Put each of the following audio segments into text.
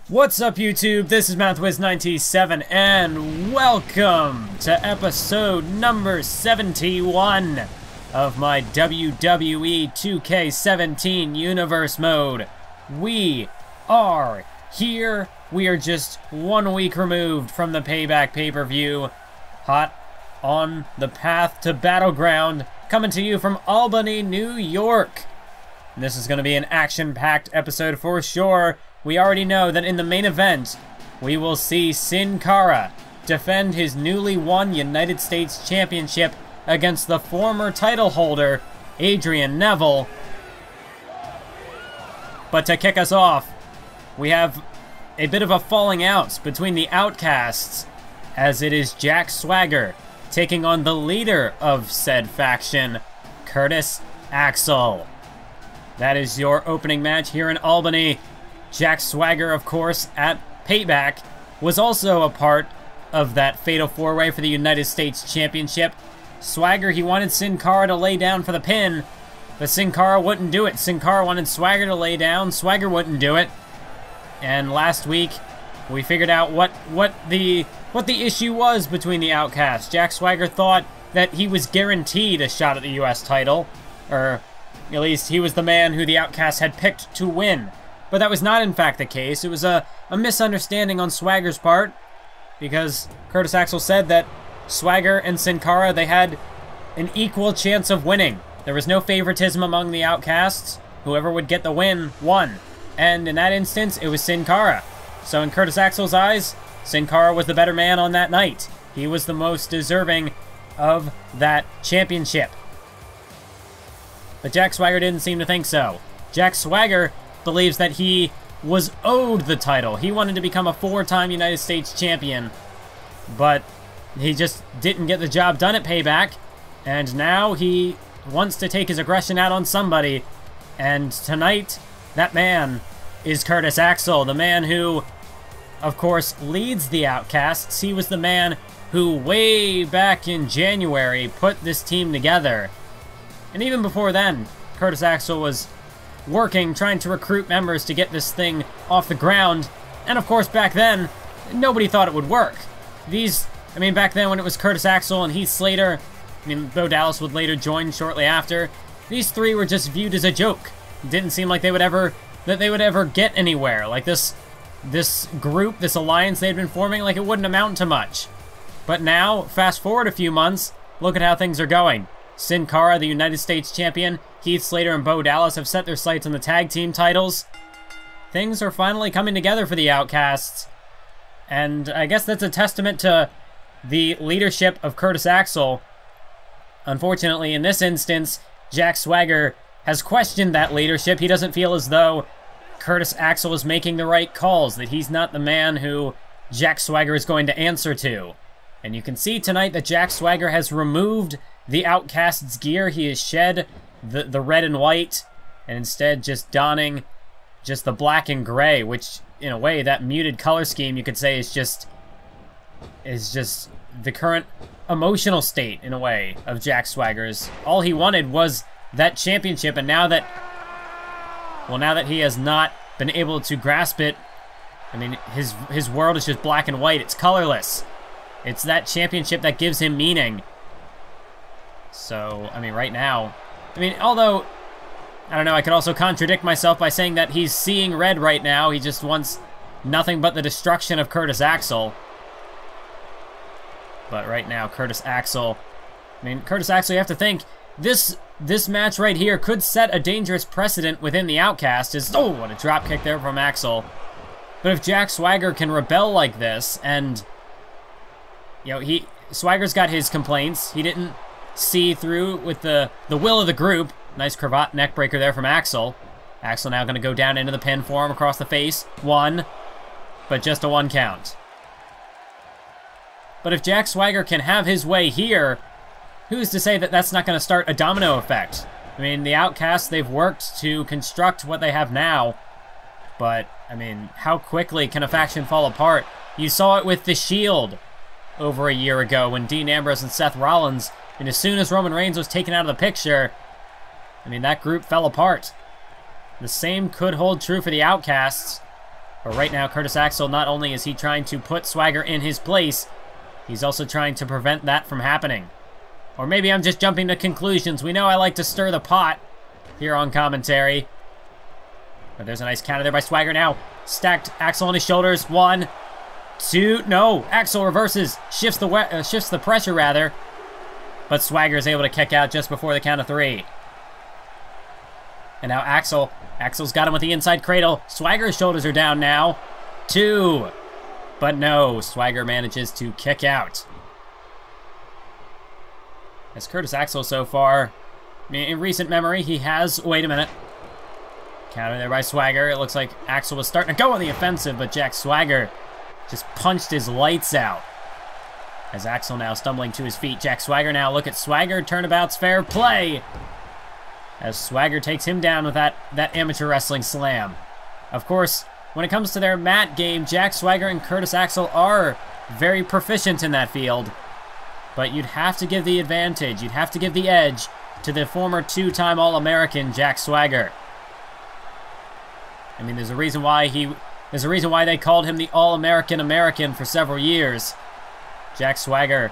What's up, YouTube? This is MathWiz97 and welcome to episode number 71 of my WWE 2K17 Universe Mode. We are here. We are just 1 week removed from the Payback pay-per-view. Hot on the path to Battleground, coming to you from Albany, New York. And this is going to be an action-packed episode for sure. We already know that in the main event, we will see Cara defend his newly won United States Championship against the former title holder, Adrian Neville. But to kick us off, we have a bit of a falling out between the Outcasts, as it is Jack Swagger taking on the leader of said faction, Curtis Axel. That is your opening match here in Albany. Jack Swagger, of course, at Payback, was also a part of that fatal four-way for the United States Championship. Swagger, he wanted Cara to lay down for the pin, but Cara wouldn't do it. Cara wanted Swagger to lay down, Swagger wouldn't do it. And last week, we figured out what the issue was between the Outcasts. Jack Swagger thought that he was guaranteed a shot at the US title, or at least he was the man who the Outcasts had picked to win. But that was not, in fact, the case. It was a misunderstanding on Swagger's part, because Curtis Axel said that Swagger and Cara, they had an equal chance of winning. There was no favoritism among the Outcasts. Whoever would get the win won. And in that instance, it was Cara. So in Curtis Axel's eyes, Cara was the better man on that night. He was the most deserving of that championship. But Jack Swagger didn't seem to think so. Jack Swagger believes that he was owed the title. He wanted to become a four-time United States champion, but he just didn't get the job done at Payback, and now he wants to take his aggression out on somebody, and tonight, that man is Curtis Axel, the man who, of course, leads the Outcasts. He was the man who, way back in January, put this team together. And even before then, Curtis Axel was working, trying to recruit members to get this thing off the ground. And of course, back then, nobody thought it would work. Back then when it was Curtis Axel and Heath Slater, Bo Dallas would later join shortly after, these three were just viewed as a joke. It didn't seem like they would ever get anywhere. Like this group, this alliance they'd been forming, like it wouldn't amount to much. But now, fast forward a few months, look at how things are going. Cara, the United States champion, Heath Slater and Bo Dallas have set their sights on the tag team titles. Things are finally coming together for the Outcasts. And I guess that's a testament to the leadership of Curtis Axel. Unfortunately, in this instance, Jack Swagger has questioned that leadership. He doesn't feel as though Curtis Axel is making the right calls, that he's not the man who Jack Swagger is going to answer to. And you can see tonight that Jack Swagger has removed the Outcast's gear. He has shed the red and white, and instead just donning just the black and gray, which, in a way, that muted color scheme, you could say, is just the current emotional state, in a way, of Jack Swagger's. All he wanted was that championship, and now that he has not been able to grasp it, his world is just black and white. It's colorless. It's that championship that gives him meaning. So, right now, although, I don't know, I could also contradict myself by saying that he's seeing red right now. He just wants nothing but the destruction of Curtis Axel. But right now, Curtis Axel, Curtis Axel, you have to think, this match right here could set a dangerous precedent within the Outcast. Oh, what a drop kick there from Axel. But if Jack Swagger can rebel like this, and, Swagger's got his complaints. He didn't see through with the will of the group. Nice cravat neck breaker there from Axel. Axel now going to go down into the pin for him across the face. One, but just a one count. But if Jack Swagger can have his way here, who's to say that that's not going to start a domino effect? The Outcasts, they've worked to construct what they have now. But, how quickly can a faction fall apart? You saw it with The Shield over a year ago when Dean Ambrose and Seth Rollins, and as soon as Roman Reigns was taken out of the picture, that group fell apart. The same could hold true for the Outcasts. But right now, Curtis Axel, not only is he trying to put Swagger in his place, he's also trying to prevent that from happening. Or maybe I'm just jumping to conclusions. We know I like to stir the pot here on commentary. But there's a nice counter there by Swagger now. Stacked Axel on his shoulders. 1, 2, no. Axel reverses, shifts the pressure rather. But Swagger is able to kick out just before the count of 3. And now Axel's got him with the inside cradle. Swagger's shoulders are down now. 2. But no, Swagger manages to kick out. As Curtis Axel so far, in recent memory, he has... Wait a minute. Counter there by Swagger. It looks like Axel was starting to go on the offensive, but Jack Swagger just punched his lights out. As Axel now stumbling to his feet. Jack Swagger now. Look at Swagger. Turnabout's fair play. As Swagger takes him down with that amateur wrestling slam. Of course, when it comes to their mat game, Jack Swagger and Curtis Axel are very proficient in that field. But you'd have to give the advantage, you'd have to give the edge to the former 2-time All-American Jack Swagger. I mean, there's a reason why they called him the All-American American for several years. Jack Swagger,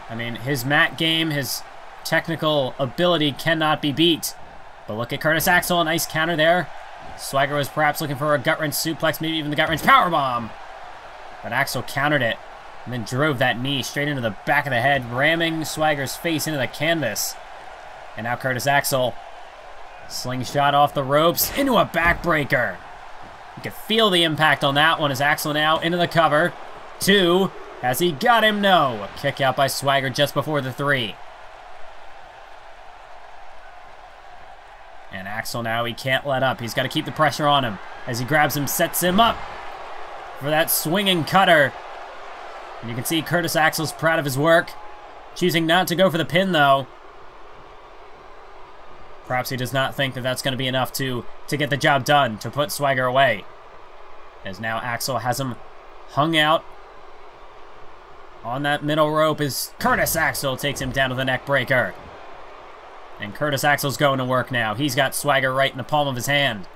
I mean, his mat game, his technical ability cannot be beat. But look at Curtis Axel, a nice counter there. Swagger was perhaps looking for a gut-wrench suplex, maybe even the gut-wrench powerbomb. But Axel countered it. And then drove that knee straight into the back of the head, ramming Swagger's face into the canvas. And now Curtis Axel, slingshot off the ropes into a backbreaker. You can feel the impact on that one as Axel now into the cover. 2, has he got him? No. A kick out by Swagger just before the 3. And Axel now, he can't let up. He's got to keep the pressure on him. As he grabs him, sets him up for that swinging cutter. And you can see Curtis Axel's proud of his work. Choosing not to go for the pin, though. Perhaps he does not think that that's going to be enough to get the job done, to put Swagger away. As now Axel has him hung out on that middle rope as Curtis Axel takes him down to the neck breaker. And Curtis Axel's going to work now. He's got Swagger right in the palm of his hand.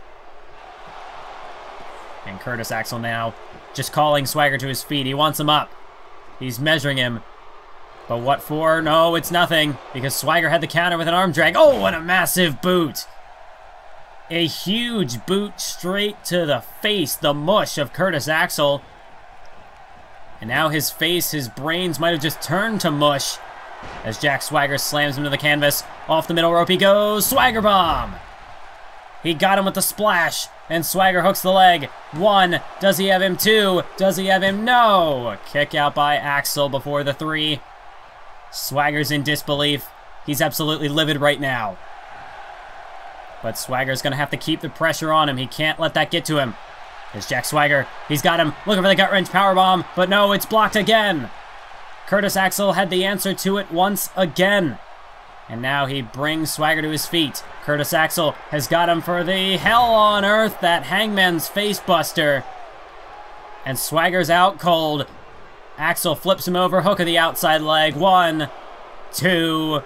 And Curtis Axel now just calling Swagger to his feet. He wants him up. He's measuring him. But what for? No, it's nothing. Because Swagger had the counter with an arm drag. Oh, what a massive boot. A huge boot straight to the face, the mush of Curtis Axel. And now his face, his brains might have just turned to mush. As Jack Swagger slams him to the canvas. Off the middle rope he goes. Swagger bomb. He got him with the splash. And Swagger hooks the leg. 1. Does he have him? 2. Does he have him? No. Kick out by Axel before the 3. Swagger's in disbelief. He's absolutely livid right now. But Swagger's going to have to keep the pressure on him. He can't let that get to him. There's Jack Swagger. He's got him looking for the gut-wrench powerbomb. But no, it's blocked again. Curtis Axel had the answer to it once again. And now he brings Swagger to his feet. Curtis Axel has got him for the hell on earth, that Hangman's face buster. And Swagger's out cold. Axel flips him over, hook of the outside leg. 1, 2,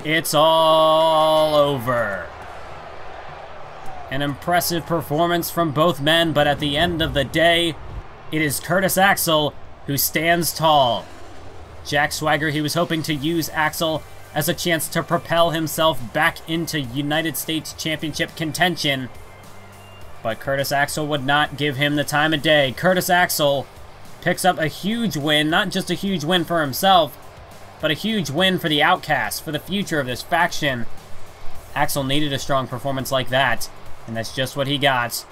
it's all over. An impressive performance from both men, but at the end of the day, it is Curtis Axel who stands tall. Jack Swagger, he was hoping to use Axel as a chance to propel himself back into United States Championship contention. But Curtis Axel would not give him the time of day. Curtis Axel picks up a huge win, not just a huge win for himself, but a huge win for the Outcasts, for the future of this faction. Axel needed a strong performance like that, and that's just what he got.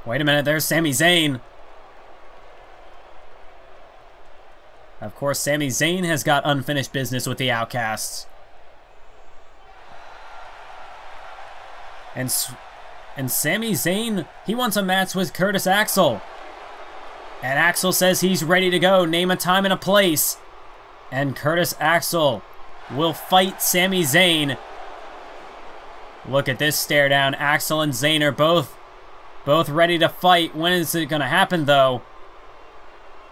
Wait a minute, there's Sami Zayn. Of course, Sami Zayn has got unfinished business with the Outcasts. And Sami Zayn, he wants a match with Curtis Axel. And Axel says he's ready to go. Name a time and a place. And Curtis Axel will fight Sami Zayn. Look at this stare down. Axel and Zayn are both Both ready to fight. When is it going to happen, though?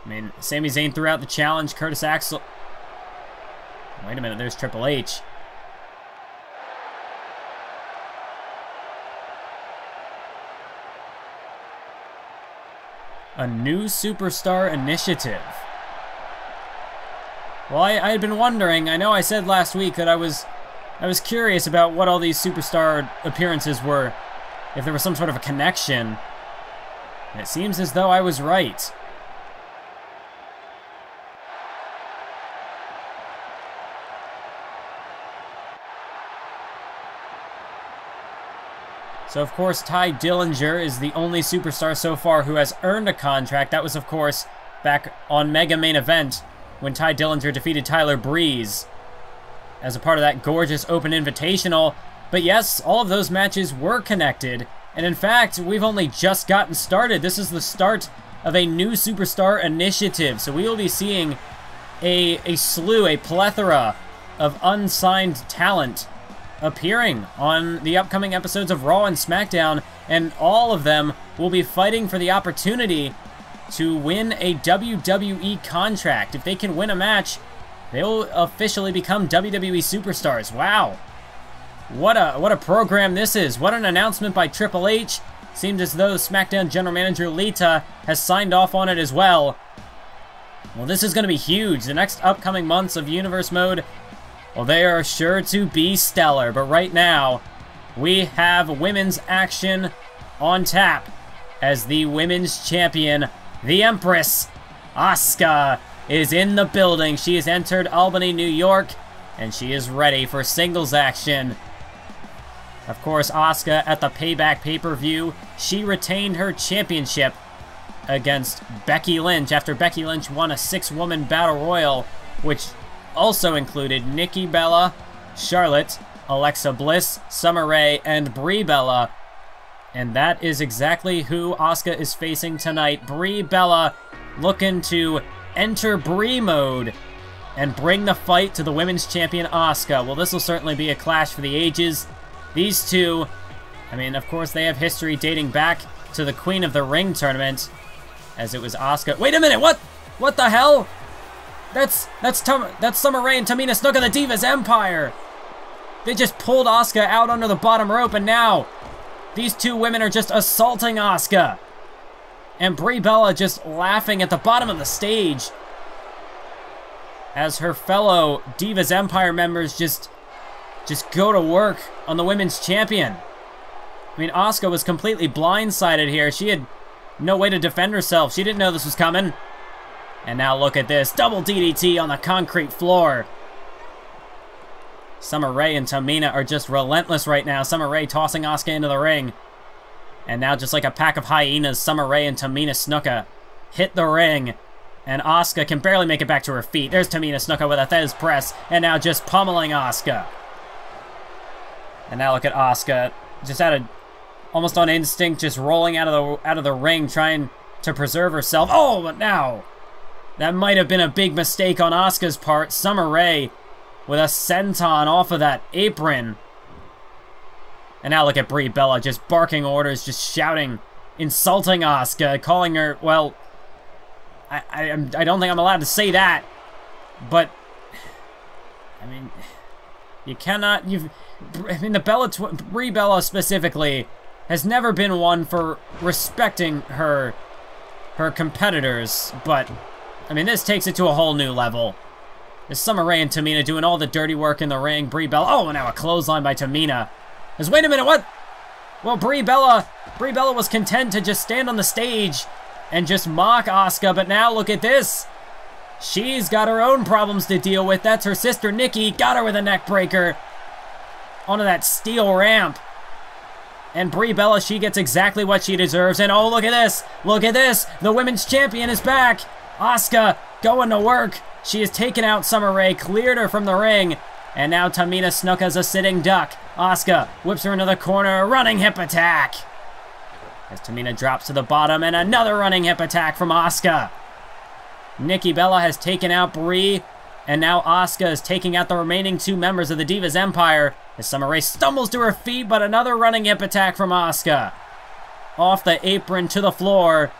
I mean, Sami Zayn threw out the challenge. Curtis Axel... Wait a minute, there's Triple H. A new superstar initiative. Well, I had been wondering. I know I said last week that I was curious about what all these superstar appearances were. If there was some sort of a connection. And it seems as though I was right. So, of course, Ty Dillinger is the only superstar so far who has earned a contract. That was, of course, back on Mega Main Event when Ty Dillinger defeated Tyler Breeze as a part of that gorgeous open invitational. But yes, all of those matches were connected. And in fact, we've only just gotten started. This is the start of a new superstar initiative. So we will be seeing a plethora of unsigned talent appearing on the upcoming episodes of Raw and SmackDown, and all of them will be fighting for the opportunity to win a WWE contract. If they can win a match, they'll officially become WWE superstars. Wow. What a program this is. What an announcement by Triple H. Seems as though SmackDown General Manager Lita has signed off on it as well. Well, this is going to be huge. The next upcoming months of Universe Mode, well, they are sure to be stellar. But right now, we have women's action on tap as the women's champion, the Empress, Asuka, is in the building. She has entered Albany, New York, and she is ready for singles action. Of course, Asuka at the Payback pay-per-view, she retained her championship against Becky Lynch after Becky Lynch won a 6-woman battle royal, which also included Nikki Bella, Charlotte, Alexa Bliss, Summer Rae, and Brie Bella. And that is exactly who Asuka is facing tonight. Brie Bella looking to enter Brie mode and bring the fight to the women's champion Asuka. Well, this will certainly be a clash for the ages. These two, I mean, of course, they have history dating back to the Queen of the Ring tournament, as it was Asuka. Wait a minute, what? What the hell? That's Summer Rae and Tamina Snuka, the Divas Empire. They just pulled Asuka out under the bottom rope, and now these two women are just assaulting Asuka. And Brie Bella just laughing at the bottom of the stage as her fellow Divas Empire members just go to work on the women's champion. I mean, Asuka was completely blindsided here. She had no way to defend herself. She didn't know this was coming. And now look at this. Double DDT on the concrete floor. Summer Rae and Tamina are just relentless right now. Summer Rae tossing Asuka into the ring. And now just like a pack of hyenas, Summer Rae and Tamina Snuka hit the ring. And Asuka can barely make it back to her feet. There's Tamina Snuka with a Thez press. And now just pummeling Asuka. And now look at Asuka. Just almost on instinct, just rolling out of the ring, trying to preserve herself. Oh, but now that might have been a big mistake on Asuka's part. Summer Rae with a senton off of that apron. And now look at Brie Bella just barking orders, just shouting, insulting Asuka, calling her, well, I don't think I'm allowed to say that, but I mean, you cannot, Brie Bella specifically has never been one for respecting her competitors, but I mean, this takes it to a whole new level. There's Summer Rae and Tamina doing all the dirty work in the ring. Brie Bella, oh, and now a clothesline by Tamina. Wait a minute, what? Well, Brie Bella was content to just stand on the stage and just mock Asuka, but now look at this. She's got her own problems to deal with. That's her sister Nikki, got her with a neck breaker onto that steel ramp. And Brie Bella, she gets exactly what she deserves. And oh, look at this. Look at this. The women's champion is back. Asuka going to work. She has taken out Summer Rae, cleared her from the ring. And now Tamina Snuka's a sitting duck. Asuka whips her into the corner. Running hip attack. As Tamina drops to the bottom. And another running hip attack from Asuka. Nikki Bella has taken out Brie. And now Asuka is taking out the remaining two members of the Divas Empire. As Summer Rae stumbles to her feet, but another running hip attack from Asuka. off the apron to the floor.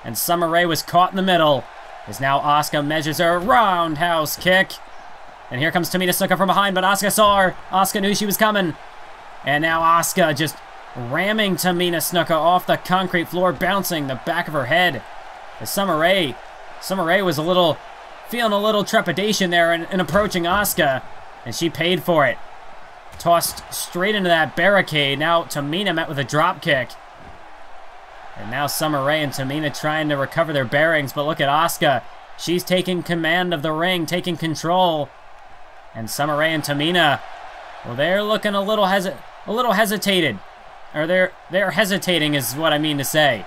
And Summer Rae was caught in the middle. As now Asuka measures her roundhouse kick. And here comes Tamina Snuka from behind, but Asuka saw her. Asuka knew she was coming. And now Asuka just ramming Tamina Snuka off the concrete floor, bouncing the back of her head. As Summer Rae was feeling a little trepidation there in approaching Asuka, and she paid for it. Tossed straight into that barricade. Now Tamina met with a drop kick. And now Summer Rae and Tamina trying to recover their bearings, but look at Asuka. She's taking command of the ring, taking control. And Summer Rae and Tamina, well, they're looking a little hesitated. Or they're hesitating is what I mean to say.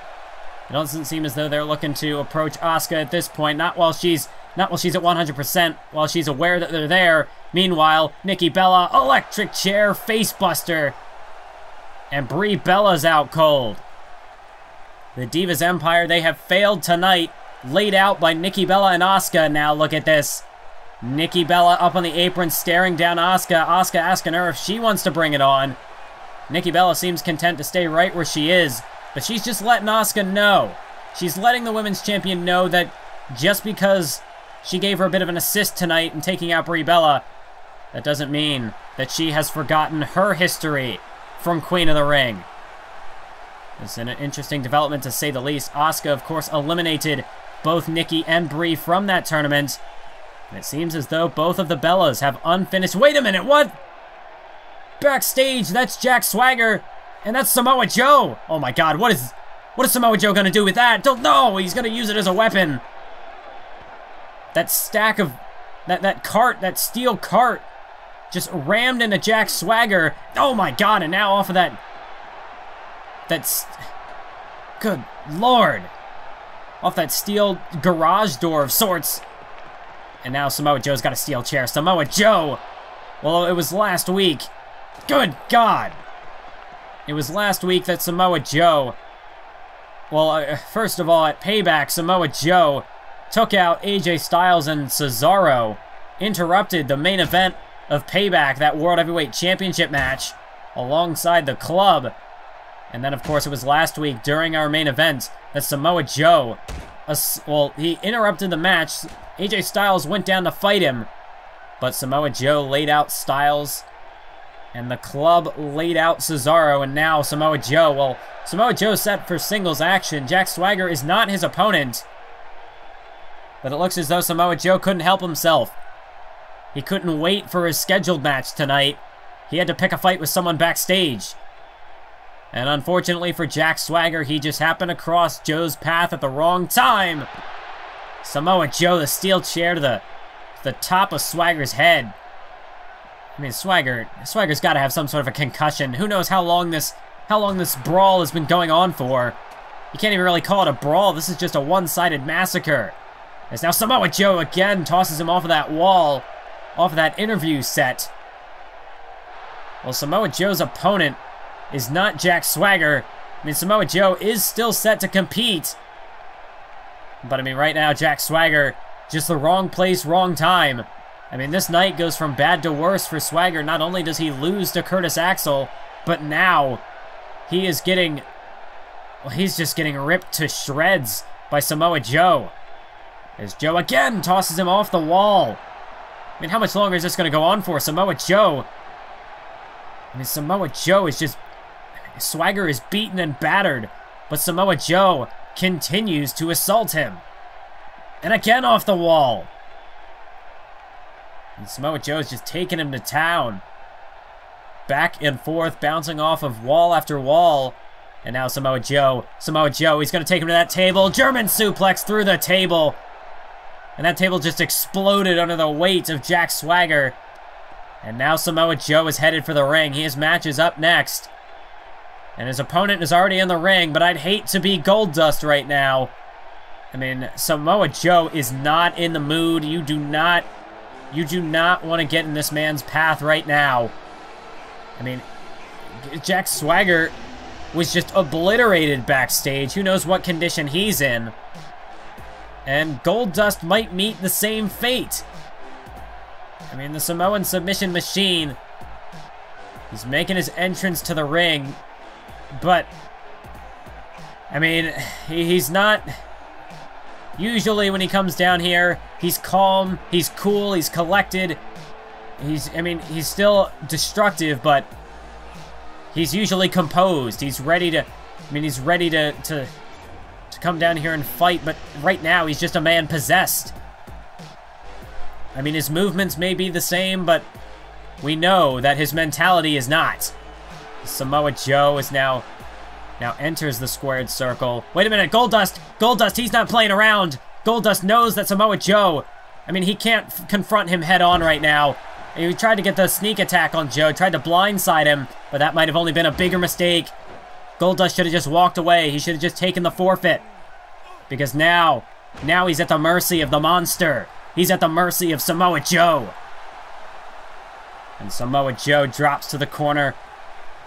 It doesn't seem as though they're looking to approach Asuka at this point, not while she's at 100%, while she's aware that they're there. Meanwhile, Nikki Bella, electric chair, face buster. And Brie Bella's out cold. The Divas Empire, they have failed tonight, laid out by Nikki Bella and Asuka. Now look at this. Nikki Bella up on the apron, staring down Asuka. Asuka asking her if she wants to bring it on. Nikki Bella seems content to stay right where she is, but she's just letting Asuka know. She's letting the Women's Champion know that just because she gave her a bit of an assist tonight in taking out Brie Bella, that doesn't mean that she has forgotten her history from Queen of the Ring. It's an interesting development to say the least. Asuka, of course, eliminated both Nikki and Brie from that tournament. And it seems as though both of the Bellas have unfinished. Wait a minute, what? Backstage, that's Jack Swagger, and that's Samoa Joe. Oh my God, what is Samoa Joe gonna do with that? Don't know. He's gonna use it as a weapon. That stack of that steel cart, just rammed into Jack Swagger. Oh my God! And now off of good Lord, off that steel garage door of sorts. And now Samoa Joe's got a steel chair. Samoa Joe. Well, it was last week. Good God. It was last week that Samoa Joe, first of all, at Payback, Samoa Joe took out AJ Styles and Cesaro, interrupted the main event of Payback, that World Heavyweight Championship match, alongside the Club. And then, of course, it was last week during our main event that Samoa Joe, he interrupted the match. AJ Styles went down to fight him, but Samoa Joe laid out Styles, and the Club laid out Cesaro, and now Samoa Joe, Samoa Joe's set for singles action. Jack Swagger is not his opponent, but it looks as though Samoa Joe couldn't help himself. He couldn't wait for his scheduled match tonight. He had to pick a fight with someone backstage. And unfortunately for Jack Swagger, he just happened to cross Joe's path at the wrong time. Samoa Joe, the steel chair to the top of Swagger's head. I mean, Swagger's got to have some sort of a concussion. Who knows how long this brawl has been going on for? You can't even really call it a brawl. This is just a one-sided massacre. As now Samoa Joe again tosses him off of that wall, off of that interview set. Well, Samoa Joe's opponent is not Jack Swagger. I mean, Samoa Joe is still set to compete. But, I mean, right now, Jack Swagger, just the wrong place, wrong time. I mean, this night goes from bad to worse for Swagger. Not only does he lose to Curtis Axel, but now he's just getting ripped to shreds by Samoa Joe. As Joe again tosses him off the wall. I mean, how much longer is this going to go on for? Samoa Joe. I mean, Samoa Joe is just... Swagger is beaten and battered, but Samoa Joe continues to assault him. And again off the wall. And Samoa Joe's just taking him to town. Back and forth, bouncing off of wall after wall. And now Samoa Joe, he's going to take him to that table. German suplex through the table. And that table just exploded under the weight of Jack Swagger. And now Samoa Joe is headed for the ring. His match is up next. And his opponent is already in the ring, but I'd hate to be Goldust right now. I mean, Samoa Joe is not in the mood. You do not want to get in this man's path right now. I mean, Jack Swagger was just obliterated backstage. Who knows what condition he's in. And Goldust might meet the same fate. I mean, the Samoan submission machine, he's making his entrance to the ring, but I mean, he's not... Usually when he comes down here, he's calm, he's cool, he's collected. He's still destructive, but he's usually composed. He's ready to... he's ready to come down here and fight, but right now he's just a man possessed. His movements may be the same, but we know that his mentality is not. Samoa Joe is now enters the squared circle. Wait a minute, Goldust! Goldust, he's not playing around! Goldust knows that Samoa Joe... he can't confront him head on right now. He tried to get the sneak attack on Joe, tried to blindside him, but that might have only been a bigger mistake. Goldust should have just walked away. He should have just taken the forfeit. Because now he's at the mercy of the monster. He's at the mercy of Samoa Joe. And Samoa Joe drops to the corner.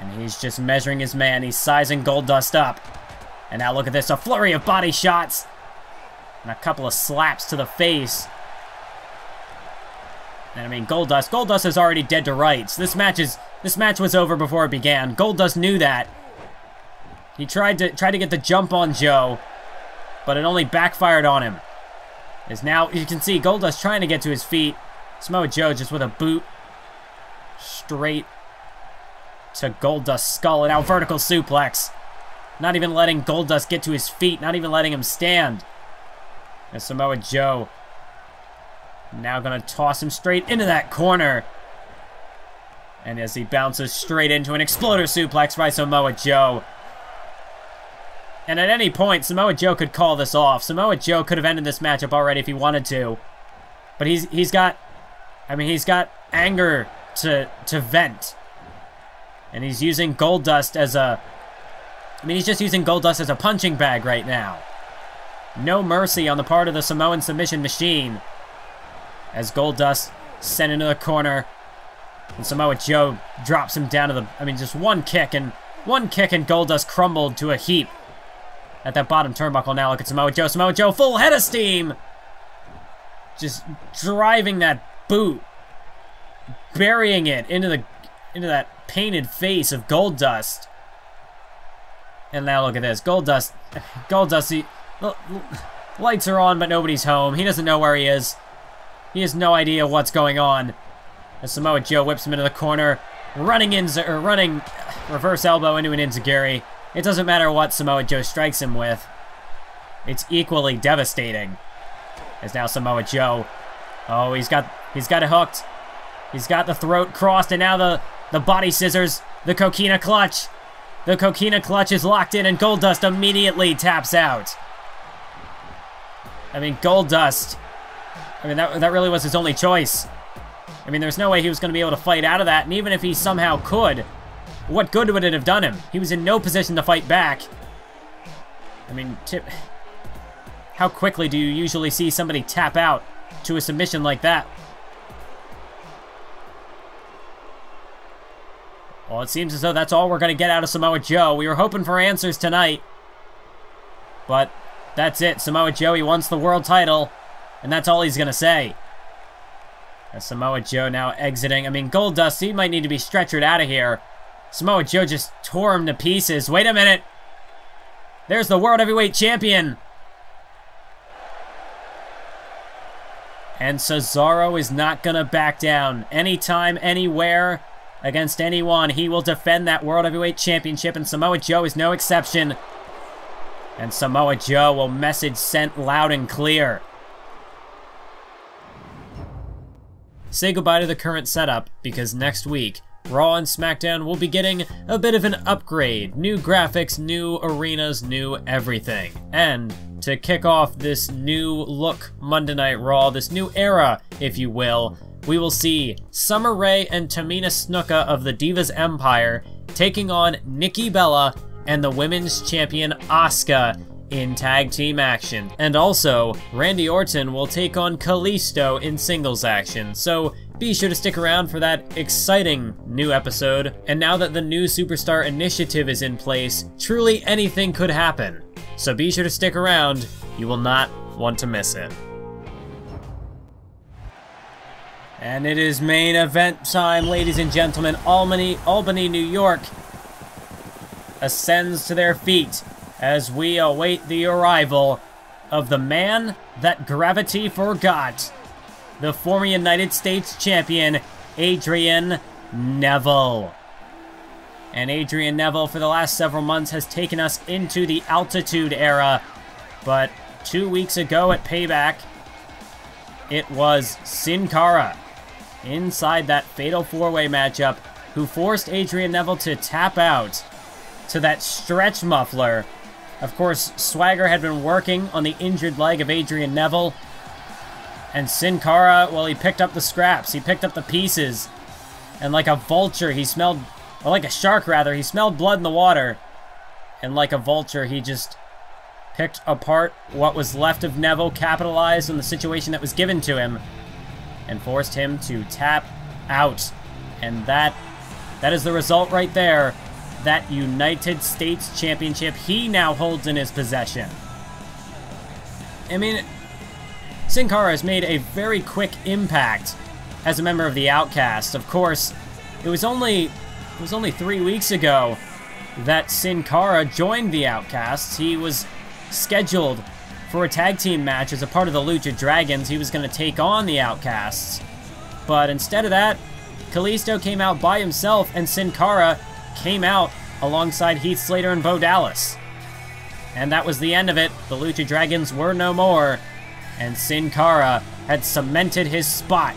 And he's just measuring his man. He's sizing Goldust up. And now look at this. A flurry of body shots. And a couple of slaps to the face. And Goldust is already dead to rights. This match was over before it began. Goldust knew that. He tried to get the jump on Joe, but it only backfired on him. As now you can see Goldust trying to get to his feet. Samoa Joe just with a boot straight to Goldust's skull, and now vertical suplex. Not even letting Goldust get to his feet, not even letting him stand. And Samoa Joe now gonna toss him straight into that corner. And as he bounces straight into an exploder suplex by Samoa Joe. And at any point, Samoa Joe could call this off. Samoa Joe could have ended this matchup already if he wanted to. But he's got anger to vent. And he's using Goldust as a... he's just using Goldust as a punching bag right now. No mercy on the part of the Samoan submission machine. As Goldust sent into the corner. And Samoa Joe drops him down to the... just one kick and Goldust crumbled to a heap. At that bottom turnbuckle now, look at Samoa Joe. Samoa Joe, full head of steam! Just driving that boot. Burying it into that painted face of Goldust. And now look at this. Goldust, lights are on, but nobody's home. He doesn't know where he is. He has no idea what's going on. As Samoa Joe whips him into the corner. Running reverse elbow into an enziguri. It doesn't matter what Samoa Joe strikes him with. It's equally devastating. As now Samoa Joe... oh, he's got it hooked. He's got the throat crossed, and now the body scissors. The coquina clutch. The coquina clutch is locked in, and Goldust immediately taps out. Goldust... that really was his only choice. There's no way he was going to be able to fight out of that, and even if he somehow could... what good would it have done him? He was in no position to fight back. How quickly do you usually see somebody tap out to a submission like that? Well, it seems as though that's all we're going to get out of Samoa Joe. We were hoping for answers tonight. But that's it. Samoa Joe, he wants the world title. And that's all he's going to say. As Samoa Joe now exiting. Goldust, he might need to be stretchered out of here. Samoa Joe just tore him to pieces. Wait a minute. There's the World Heavyweight Champion. And Cesaro is not going to back down. Anytime, anywhere, against anyone, he will defend that World Heavyweight Championship, and Samoa Joe is no exception. And Samoa Joe will message sent loud and clear. Say goodbye to the current setup, because next week, Raw and SmackDown will be getting a bit of an upgrade. New graphics, new arenas, new everything. And to kick off this new look Monday Night Raw, this new era, if you will, we will see Summer Rae and Tamina Snuka of the Divas Empire taking on Nikki Bella and the Women's Champion Asuka in tag team action. And also, Randy Orton will take on Kalisto in singles action. So be sure to stick around for that exciting new episode. And now that the new Superstar Initiative is in place, truly anything could happen. So be sure to stick around. You will not want to miss it. And it is main event time, ladies and gentlemen. Albany, New York ascends to their feet as we await the arrival of the man that gravity forgot, the former United States champion, Adrian Neville. And Adrian Neville, for the last several months, has taken us into the Altitude Era. But 2 weeks ago at Payback, it was Sin Cara, inside that Fatal 4-Way matchup, who forced Adrian Neville to tap out to that stretch muffler. Of course, Swagger had been working on the injured leg of Adrian Neville. And Sin Cara, well, he picked up the scraps. He picked up the pieces. And like a vulture, he smelled... or like a shark, rather. He smelled blood in the water. And like a vulture, he just picked apart what was left of Neville, capitalized on the situation that was given to him, and forced him to tap out. And that is the result right there. That United States Championship he now holds in his possession. I mean, Sin Cara has made a very quick impact as a member of the Outcast. Of course, it was only 3 weeks ago that Sin Cara joined the Outcasts. He was scheduled for a tag team match as a part of the Lucha Dragons. He was going to take on the Outcasts. But instead of that, Kalisto came out by himself, and Sin Cara came out alongside Heath Slater and Bo Dallas. And that was the end of it. The Lucha Dragons were no more, and Sin Cara had cemented his spot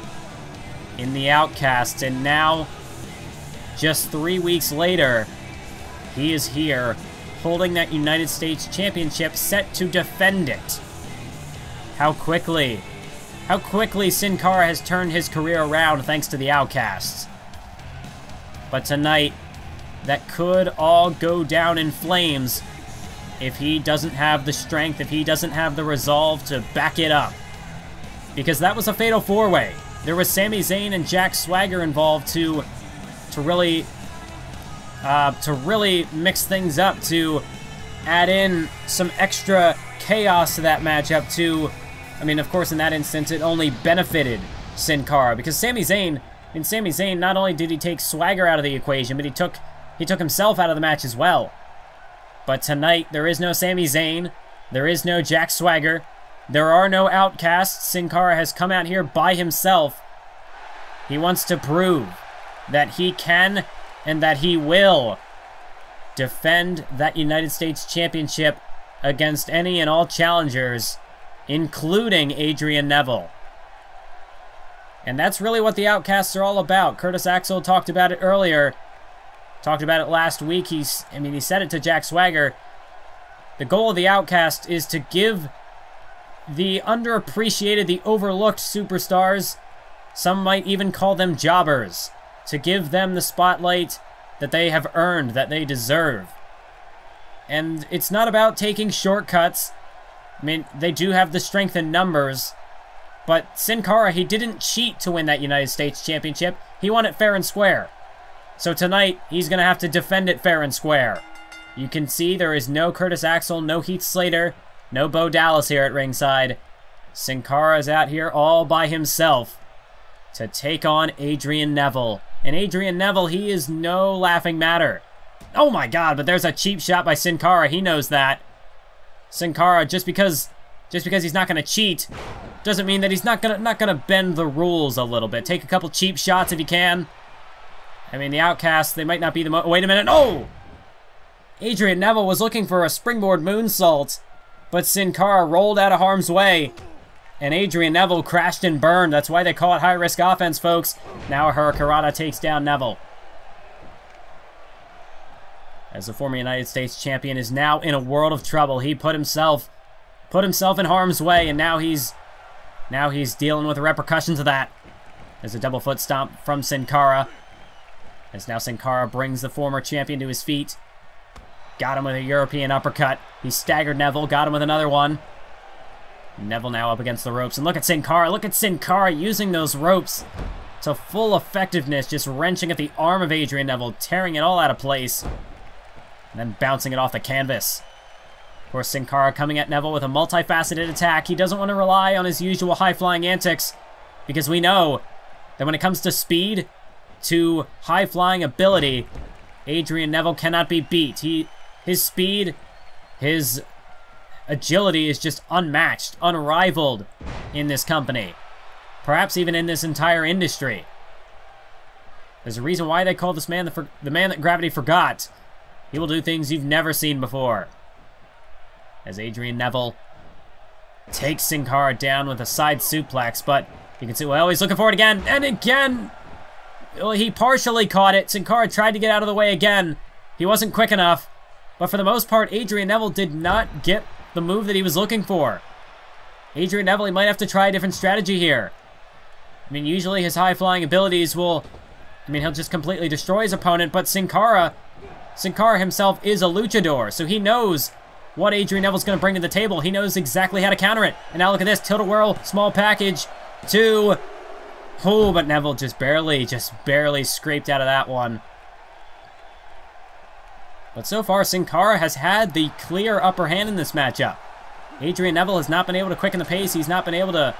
in the Outcasts, and now, just 3 weeks later, he is here, holding that United States Championship, set to defend it. How quickly Sin Cara has turned his career around thanks to the Outcasts. But tonight, that could all go down in flames if he doesn't have the strength, if he doesn't have the resolve to back it up. Because that was a Fatal 4-Way. There was Sami Zayn and Jack Swagger involved to really mix things up, to add in some extra chaos to that matchup. I mean, of course, in that instance, it only benefited Sin Cara, because Sami Zayn, not only did he take Swagger out of the equation, but he took himself out of the match as well. But tonight, there is no Sami Zayn, there is no Jack Swagger, there are no Outcasts. Sin Cara has come out here by himself. He wants to prove that he can and that he will defend that United States Championship against any and all challengers, including Adrian Neville. And that's really what the Outcasts are all about. Curtis Axel talked about it earlier. Talked about it last week. He said it to Jack Swagger. The goal of the Outcast is to give the underappreciated, the overlooked superstars, some might even call them jobbers, to give them the spotlight that they have earned, that they deserve. And it's not about taking shortcuts. I mean, they do have the strength in numbers, but Sin Cara, he didn't cheat to win that United States Championship. He won it fair and square. So tonight, he's going to have to defend it fair and square. You can see there is no Curtis Axel, no Heath Slater, no Bo Dallas here at ringside. Sin Cara is out here all by himself to take on Adrian Neville. And Adrian Neville, he is no laughing matter. Oh my god, but there's a cheap shot by Sin Cara. He knows that. Sin Cara, just because he's not going to cheat, doesn't mean that he's not gonna bend the rules a little bit. Take a couple cheap shots if he can. I mean, the Outcasts, they might not be the wait a minute. Oh! Adrian Neville was looking for a springboard moonsault, but Sin Cara rolled out of harm's way, and Adrian Neville crashed and burned. That's why they call it high-risk offense, folks. Now Hurricanrana takes down Neville, as the former United States champion is now in a world of trouble. He put himself in harm's way, and now he's dealing with the repercussions of that. There's a double foot stomp from Sin Cara, as now Sin Cara brings the former champion to his feet. Got him with a European uppercut. He staggered Neville, got him with another one. Neville now up against the ropes, and look at Sin Cara. Look at Sin Cara using those ropes to full effectiveness, just wrenching at the arm of Adrian Neville, tearing it all out of place, and then bouncing it off the canvas. Of course, Sin Cara coming at Neville with a multifaceted attack. He doesn't want to rely on his usual high-flying antics, because we know that when it comes to speed, to high-flying ability, Adrian Neville cannot be beat. His speed His agility is just unmatched, unrivaled in this company. Perhaps even in this entire industry. There's a reason why they call this man the man that gravity forgot. He will do things you've never seen before. As Adrian Neville takes Sin Cara down with a side suplex, but you can see, well, he's looking for it again, and again! Well, he partially caught it. Sin Cara tried to get out of the way again. He wasn't quick enough. But for the most part, Adrian Neville did not get the move that he was looking for. Adrian Neville, he might have to try a different strategy here. I mean, usually his high-flying abilities will... I mean, he'll just completely destroy his opponent, but Sin Cara himself is a luchador, so he knows what Adrian Neville's going to bring to the table. He knows exactly how to counter it. And now look at this, tilt-a-whirl, small package, 2. Oh, but Neville just barely scraped out of that one. But so far, Sin Cara has had the clear upper hand in this matchup. Adrian Neville has not been able to quicken the pace. He's not been able to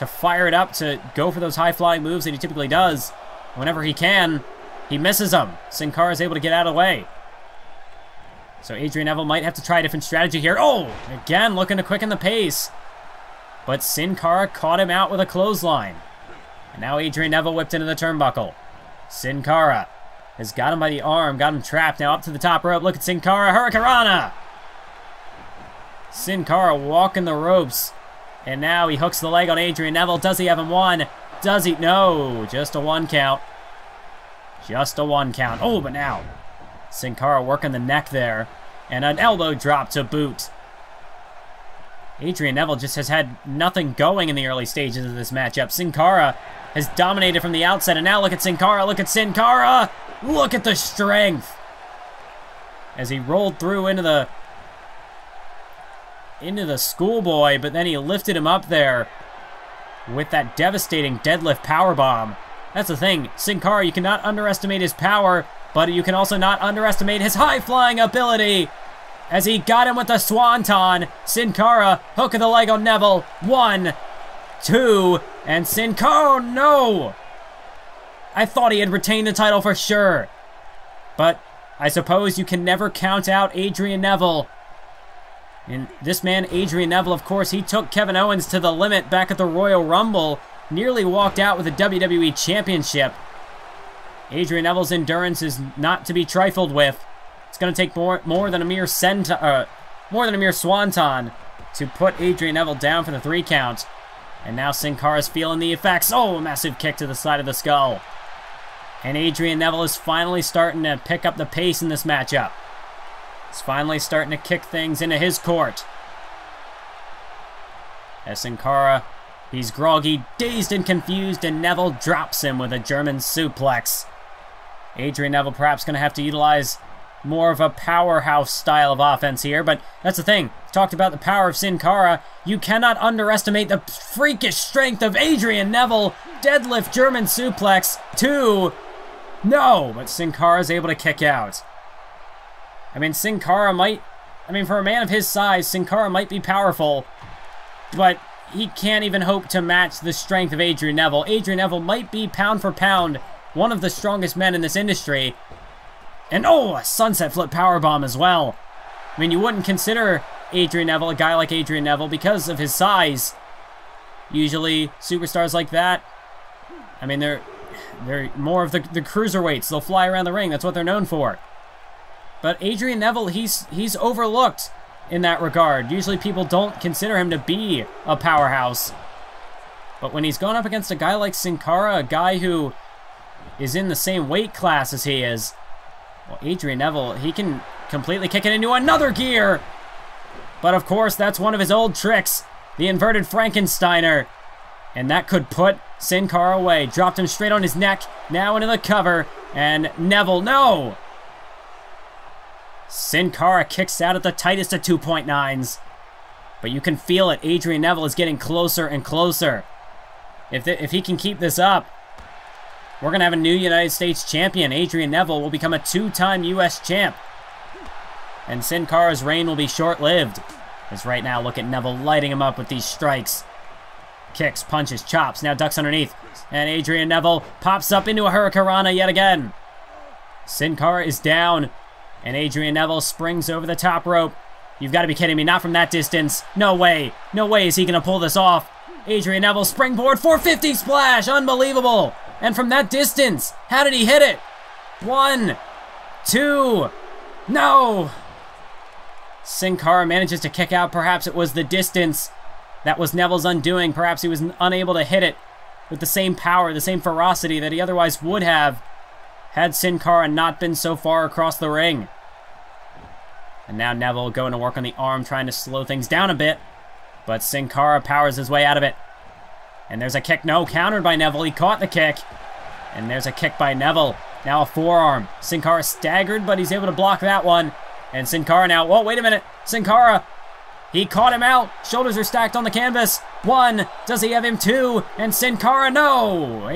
fire it up, to go for those high-flying moves that he typically does. Whenever he can, he misses them. Sin Cara is able to get out of the way. So Adrian Neville might have to try a different strategy here. Oh, again, looking to quicken the pace. But Sin Cara caught him out with a clothesline. And now Adrian Neville whipped into the turnbuckle. Sin Cara has got him by the arm, got him trapped. Now up to the top rope. Look at Sin Cara. Hurricanrana! Sin Cara walking the ropes. And now he hooks the leg on Adrian Neville. Does he have him won? Does he? No, just a 1 count. Just a 1 count. Oh, but now Sin Cara working the neck there. And an elbow drop to boot. Adrian Neville just has had nothing going in the early stages of this matchup. Sin Cara has dominated from the outset. And now look at Sin Cara. Look at Sin Cara. Look at the strength. As he rolled through into the schoolboy, but then he lifted him up there with that devastating deadlift powerbomb. That's the thing. Sin Cara, you cannot underestimate his power, but you can also not underestimate his high-flying ability. As he got him with the swanton, Sin Cara, hook of the leg on Neville. 1, 2, and Sin Cara, no! I thought he had retained the title for sure. But I suppose you can never count out Adrian Neville. And this man, Adrian Neville, of course, he took Kevin Owens to the limit back at the Royal Rumble. Nearly walked out with the WWE Championship. Adrian Neville's endurance is not to be trifled with. It's going to take more than a mere swanton to put Adrian Neville down for the 3 count. And now Sin Cara's feeling the effects. Oh, a massive kick to the side of the skull. And Adrian Neville is finally starting to pick up the pace in this matchup. He's finally starting to kick things into his court. As Sin Cara, he's groggy, dazed and confused, and Neville drops him with a German suplex. Adrian Neville perhaps going to have to utilize more of a powerhouse style of offense here, but that's the thing. Talked about the power of Sin Cara. You cannot underestimate the freakish strength of Adrian Neville. Deadlift German suplex. 2. No, but Sin Cara is able to kick out. I mean, Sin Cara might... I mean, for a man of his size, Sin Cara might be powerful, but he can't even hope to match the strength of Adrian Neville. Adrian Neville might be, pound for pound, one of the strongest men in this industry. And, oh, a sunset flip powerbomb as well. I mean, you wouldn't consider Adrian Neville a guy like Adrian Neville because of his size. Usually, superstars like that, I mean, they're more of the cruiserweights. They'll fly around the ring. That's what they're known for. But Adrian Neville, he's overlooked in that regard. Usually people don't consider him to be a powerhouse. But when he's going up against a guy like Sin Cara, a guy who is in the same weight class as he is, well, Adrian Neville, he can completely kick it into another gear. But of course, that's one of his old tricks, the inverted Frankensteiner. And that could put Sin Cara away. Dropped him straight on his neck, now into the cover, and Neville, no! Sin Cara kicks out at the tightest of 2.9s. But you can feel it. Adrian Neville is getting closer and closer. If he can keep this up, we're going to have a new United States champion. Adrian Neville will become a 2-time U.S. champ. And Sin Cara's reign will be short-lived. As right now, look at Neville lighting him up with these strikes. Kicks, punches, chops, now ducks underneath. And Adrian Neville pops up into a Hurricanrana yet again. Sin Cara is down. And Adrian Neville springs over the top rope. You've got to be kidding me. Not from that distance. No way. No way is he going to pull this off. Adrian Neville springboard 450 splash. Unbelievable. And from that distance, how did he hit it? 1, 2. No. Sin Cara manages to kick out. Perhaps it was the distance that was Neville's undoing. Perhaps he was unable to hit it with the same power, the same ferocity that he otherwise would have had Sin Cara not been so far across the ring. And now Neville going to work on the arm, trying to slow things down a bit. But Sin Cara powers his way out of it. And there's a kick. No, countered by Neville. He caught the kick. And there's a kick by Neville. Now a forearm. Sin Cara staggered, but he's able to block that one. And Sin Cara now. Whoa, wait a minute. Sin Cara. He caught him out. Shoulders are stacked on the canvas. 1. Does he have him? 2. And Sin Cara, no.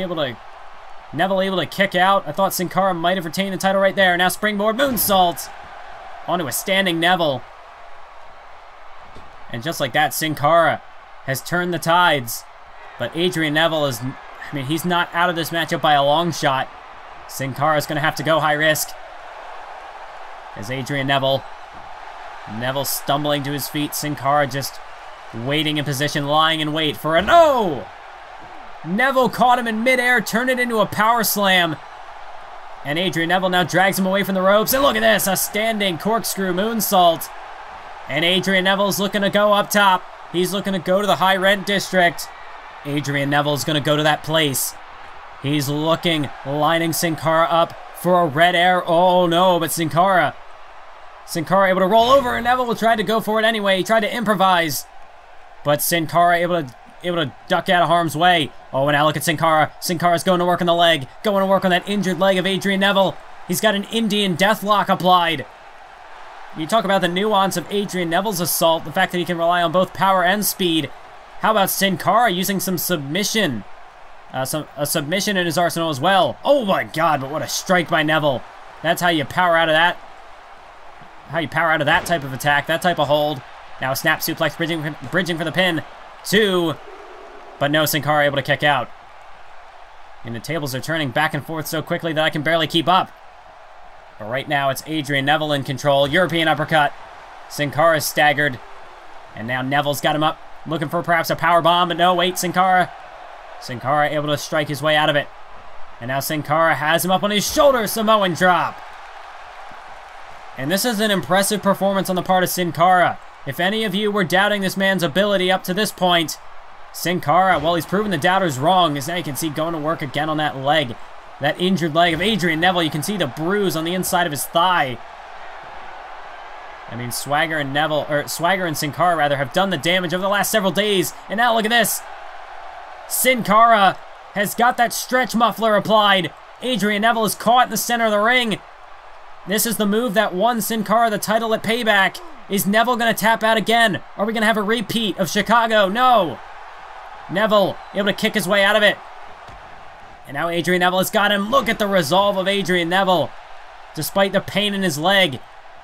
Neville able to kick out. I thought Sin Cara might have retained the title right there. Now springboard moonsault onto a standing Neville. And just like that, Sin Cara has turned the tides. But Adrian Neville is, he's not out of this matchup by a long shot. Sin Cara is going to have to go high risk. As Adrian Neville stumbling to his feet. Sin Cara just waiting in position, lying in wait for a no! Neville caught him in midair, turned it into a power slam. And Adrian Neville now drags him away from the ropes. And look at this, a standing corkscrew moonsault. And Adrian Neville's looking to go up top. He's looking to go to the high rent district. Adrian Neville's going to go to that place. He's looking, lining Sin Cara up for a red air. Oh no, but Sin Cara able to roll over, and Neville tried to go for it anyway. He tried to improvise. But Sin Cara able to duck out of harm's way. Oh, and now look at Sin Cara. Sin Cara's going to work on the leg. Going to work on that injured leg of Adrian Neville. He's got an Indian deathlock applied. You talk about the nuance of Adrian Neville's assault, the fact that he can rely on both power and speed. How about Sin Cara using some submission? A submission in his arsenal as well. Oh my god, but what a strike by Neville. That's how you power out of that. How you power out of that type of attack, that type of hold. Now a snap suplex, bridging for the pin. 2. But no, Sin Cara able to kick out. And the tables are turning back and forth so quickly that I can barely keep up. But right now it's Adrian Neville in control. European uppercut. Sin Cara is staggered. And now Neville's got him up, looking for perhaps a power bomb, but no, wait, Sin Cara able to strike his way out of it. And now Sin Cara has him up on his shoulder, Samoan drop. And this is an impressive performance on the part of Sin Cara. If any of you were doubting this man's ability up to this point, Sin Cara, well, he's proven the doubters wrong, as now you can see going to work again on that leg. That injured leg of Adrian Neville. You can see the bruise on the inside of his thigh. Swagger and Sin Cara rather have done the damage over the last several days. And now look at this. Sin Cara has got that stretch muffler applied. Adrian Neville is caught in the center of the ring. This is the move that won Sin Cara the title at Payback. Is Neville going to tap out again? Are we going to have a repeat of Chicago? No. Neville able to kick his way out of it. And now Adrian Neville has got him. Look at the resolve of Adrian Neville. Despite the pain in his leg,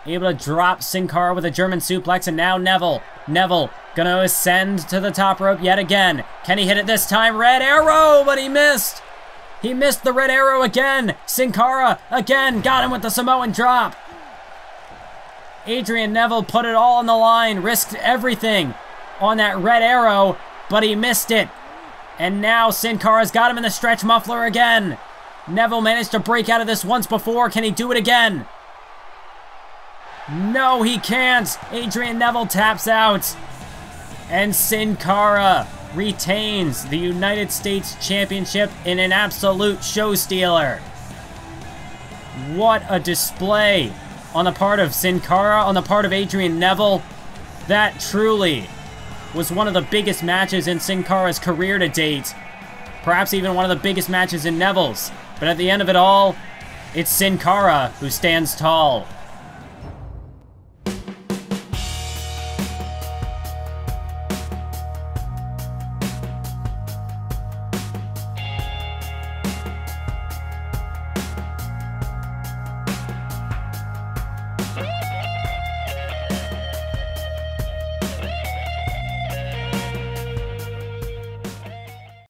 able to drop Sin Cara with a German suplex. And now Neville going to ascend to the top rope yet again. Can he hit it this time? Red arrow, but he missed. He missed the red arrow again. Sin Cara again got him with the Samoan drop. Adrian Neville put it all on the line, risked everything on that red arrow, but he missed it. And now Sin Cara's got him in the stretch muffler again. Neville managed to break out of this once before. Can he do it again? No, he can't. Adrian Neville taps out. And Sin Cara retains the United States Championship in an absolute show stealer. What a display on the part of Sin Cara, on the part of Adrian Neville. That truly was one of the biggest matches in Sin Cara's career to date. Perhaps even one of the biggest matches in Neville's. But at the end of it all, it's Sin Cara who stands tall.